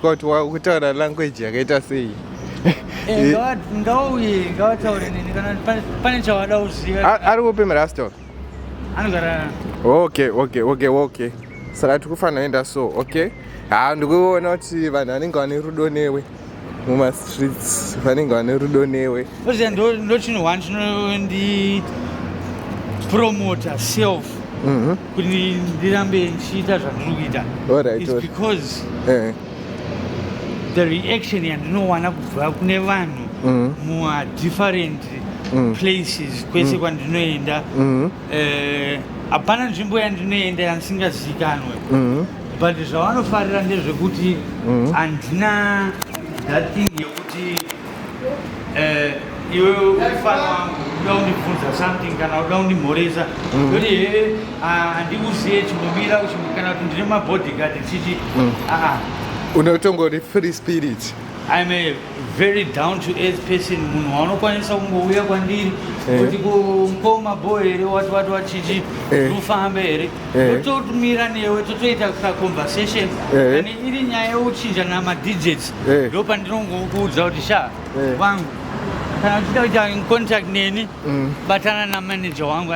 kutya kuti wakutaura language yakaita sei. Ngawataure nini kana pane chawada kuziva. Ari kupi murasta? Anogara. Okay. Saka tikufanira kuenda so, okay? Ndikuona kuti vanhu vanenge vane rudo newe. Muma streets vanenge vane rudo newe. Uziva ndo chinhu chinondi promoter self. Kuti ndirambe ndichiita zvandiri kuita. It's because the reaction yandinowana kubva kune vanhu different places kwese kwandinoenda. Hapana nzvimbo yandinoenda yandisingazivikanwe. But zvavanofarira ndezvekuti handina that thing yekuti iwe ufana wangu uda kundibvunza something kana uda kundimhoresa kuti handikuzive chimbomira kana kuti ndine mabodyguard tichiti unotongori free spirit. I'm a very down to earth person. Munhu waunokwanisa kungouya kwandiri kuti koma boy here what chichi ufambe here totomira newe totoita conversation and iri nyaya yeuchinja nama-digits ndo pandinongokuudza kuti sha wangu kana uchida kuita contact neni batana namanager wangu